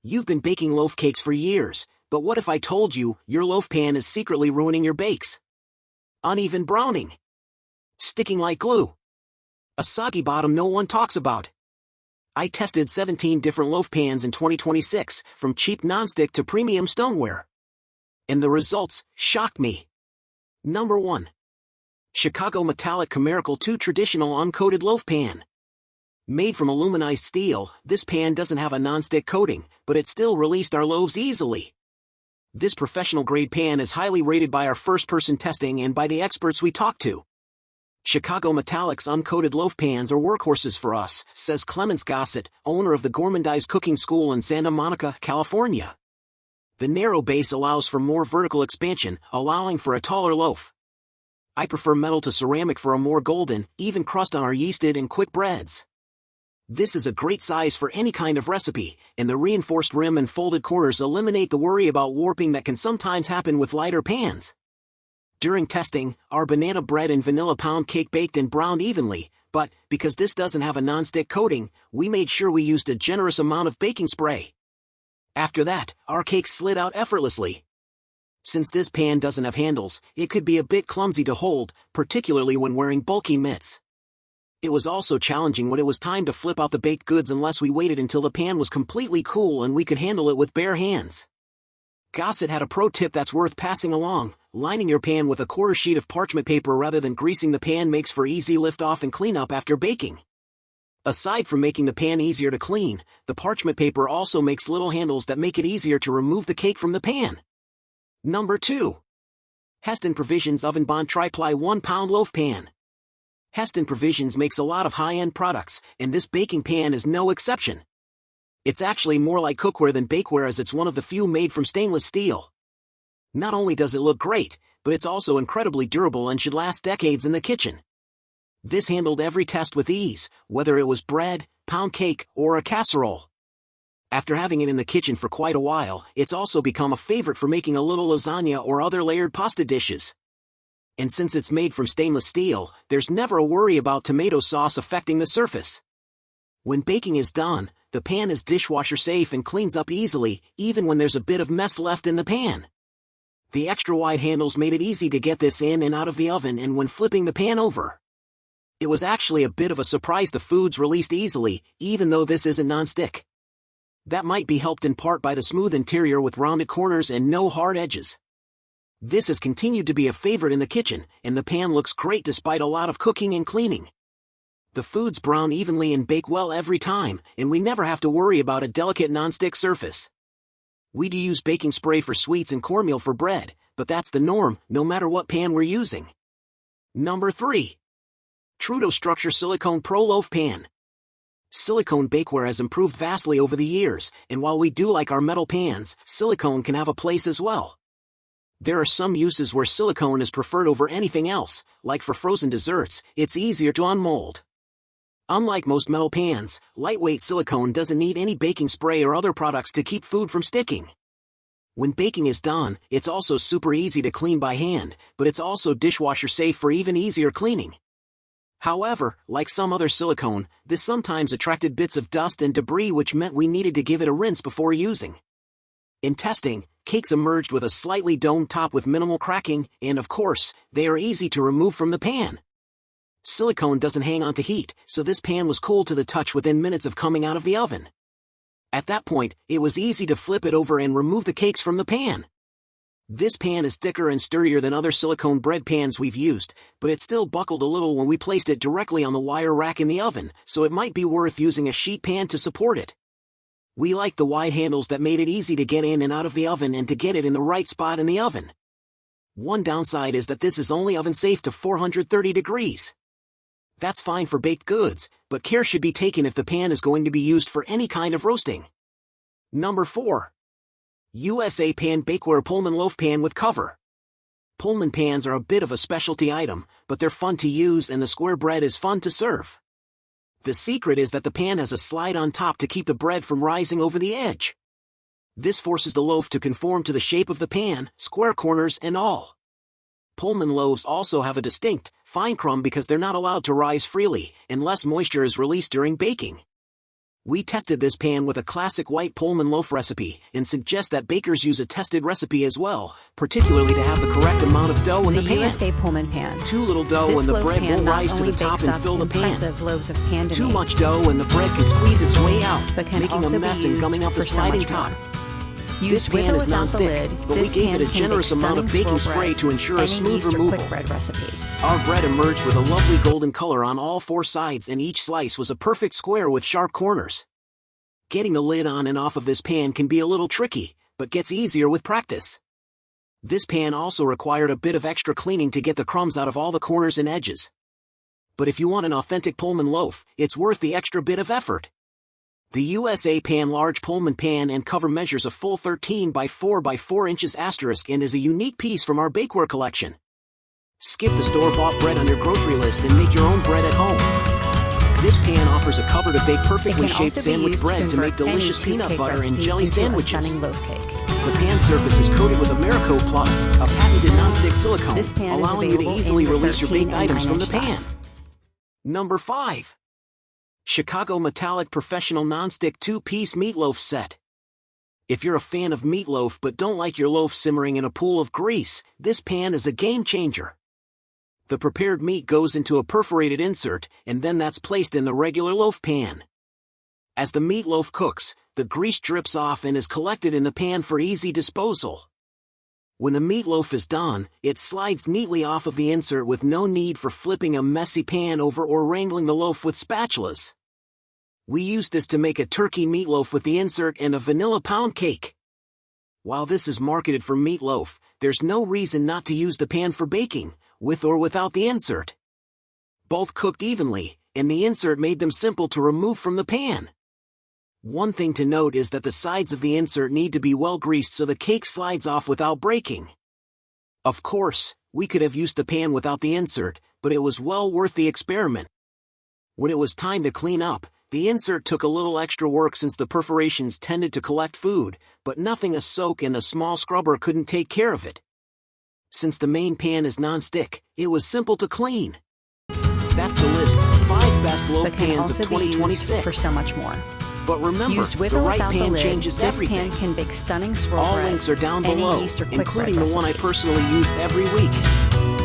You've been baking loaf cakes for years, but what if I told you your loaf pan is secretly ruining your bakes? Uneven browning. Sticking like glue. A soggy bottom no one talks about. I tested 17 different loaf pans in 2026, from cheap nonstick to premium stoneware. And the results shocked me. Number 1. Chicago Metallic Commerical 2 Traditional Uncoated Loaf Pan. Made from aluminized steel, this pan doesn't have a nonstick coating, but it still released our loaves easily. This professional-grade pan is highly rated by our first-person testing and by the experts we talked to. Chicago Metallic's uncoated loaf pans are workhorses for us, says Clemens Gossett, owner of the Gourmandized Cooking School in Santa Monica, California. The narrow base allows for more vertical expansion, allowing for a taller loaf. I prefer metal to ceramic for a more golden, even crust on our yeasted and quick breads. This is a great size for any kind of recipe, and the reinforced rim and folded corners eliminate the worry about warping that can sometimes happen with lighter pans. During testing, our banana bread and vanilla pound cake baked and browned evenly, but, because this doesn't have a nonstick coating, we made sure we used a generous amount of baking spray. After that, our cakes slid out effortlessly. Since this pan doesn't have handles, it could be a bit clumsy to hold, particularly when wearing bulky mitts. It was also challenging when it was time to flip out the baked goods unless we waited until the pan was completely cool and we could handle it with bare hands. Gossett had a pro tip that's worth passing along. Lining your pan with a quarter sheet of parchment paper rather than greasing the pan makes for easy lift-off and cleanup after baking. Aside from making the pan easier to clean, the parchment paper also makes little handles that make it easier to remove the cake from the pan. Number 2. Hestan Provisions OvenBond Tri-ply 1-pound loaf pan. Hestan Provisions makes a lot of high-end products, and this baking pan is no exception. It's actually more like cookware than bakeware as it's one of the few made from stainless steel. Not only does it look great, but it's also incredibly durable and should last decades in the kitchen. This handled every test with ease, whether it was bread, pound cake, or a casserole. After having it in the kitchen for quite a while, it's also become a favorite for making a little lasagna or other layered pasta dishes. And since it's made from stainless steel, there's never a worry about tomato sauce affecting the surface. When baking is done, the pan is dishwasher safe and cleans up easily, even when there's a bit of mess left in the pan. The extra wide handles made it easy to get this in and out of the oven and when flipping the pan over. It was actually a bit of a surprise the foods released easily, even though this isn't non-stick. That might be helped in part by the smooth interior with rounded corners and no hard edges. This has continued to be a favorite in the kitchen, and the pan looks great despite a lot of cooking and cleaning. The foods brown evenly and bake well every time, and we never have to worry about a delicate non-stick surface. We do use baking spray for sweets and cornmeal for bread, but that's the norm, no matter what pan we're using. Number 3. Trudeau Structure Silicone Pro Loaf Pan. Silicone bakeware has improved vastly over the years, and while we do like our metal pans, silicone can have a place as well. There are some uses where silicone is preferred over anything else, like for frozen desserts, it's easier to unmold. Unlike most metal pans, lightweight silicone doesn't need any baking spray or other products to keep food from sticking. When baking is done, it's also super easy to clean by hand, but it's also dishwasher safe for even easier cleaning. However, like some other silicone, this sometimes attracted bits of dust and debris which meant we needed to give it a rinse before using. In testing, cakes emerged with a slightly domed top with minimal cracking, and of course, they are easy to remove from the pan. Silicone doesn't hang on to heat, so this pan was cool to the touch within minutes of coming out of the oven. At that point, it was easy to flip it over and remove the cakes from the pan. This pan is thicker and sturdier than other silicone bread pans we've used, but it still buckled a little when we placed it directly on the wire rack in the oven, so it might be worth using a sheet pan to support it. We liked the wide handles that made it easy to get in and out of the oven and to get it in the right spot in the oven. One downside is that this is only oven safe to 430 degrees. That's fine for baked goods, but care should be taken if the pan is going to be used for any kind of roasting. Number 4. USA Pan Bakeware Pullman Loaf Pan with Cover. Pullman pans are a bit of a specialty item, but they're fun to use and the square bread is fun to serve. The secret is that the pan has a slide on top to keep the bread from rising over the edge. This forces the loaf to conform to the shape of the pan, square corners and all. Pullman loaves also have a distinct, fine crumb because they're not allowed to rise freely, and less moisture is released during baking. We tested this pan with a classic white Pullman loaf recipe and suggest that bakers use a tested recipe as well, particularly to have the correct amount of dough in the pan. USA Pullman pan. Too little dough and the bread won't rise to the top and fill the pan. Loaves of pan Too much dough and the bread can squeeze its way out, making a mess and gumming up the sliding top. This pan is non-stick, but we gave it a generous amount of baking spray to ensure a smooth removal. Our bread emerged with a lovely golden color on all 4 sides, and each slice was a perfect square with sharp corners. Getting the lid on and off of this pan can be a little tricky, but gets easier with practice. This pan also required a bit of extra cleaning to get the crumbs out of all the corners and edges. But if you want an authentic Pullman loaf, it's worth the extra bit of effort. The USA Pan large Pullman pan and cover measures a full 13 by 4 by 4 inches asterisk and is a unique piece from our bakeware collection. Skip the store-bought bread on your grocery list and make your own bread at home. This pan offers a cover to bake perfectly shaped sandwich bread to make delicious peanut butter and jelly sandwiches. The pan surface is coated with Commerical Plus, a patented non-stick silicone, allowing you to easily release your baked items from the pan. Number 5. Chicago Metallic Professional Non-Stick 2-Piece Meatloaf Set. If you're a fan of meatloaf but don't like your loaf simmering in a pool of grease, this pan is a game changer. The prepared meat goes into a perforated insert, and then that's placed in the regular loaf pan. As the meatloaf cooks, the grease drips off and is collected in the pan for easy disposal. When the meatloaf is done, it slides neatly off of the insert with no need for flipping a messy pan over or wrangling the loaf with spatulas. We used this to make a turkey meatloaf with the insert and a vanilla pound cake. While this is marketed for meatloaf, there's no reason not to use the pan for baking, with or without the insert. Both cooked evenly, and the insert made them simple to remove from the pan. One thing to note is that the sides of the insert need to be well greased so the cake slides off without breaking. Of course, we could have used the pan without the insert, but it was well worth the experiment. When it was time to clean up, the insert took a little extra work since the perforations tended to collect food, but nothing a soak and a small scrubber couldn't take care of it. Since the main pan is non-stick, it was simple to clean. That's the list, 5 best loaf pans of 2026. For so much more. But remember, the right pan changes everything. This pan can bake stunning swirl All breads, links are down below, any Easter quick including bread the one I recipe. personally use every week.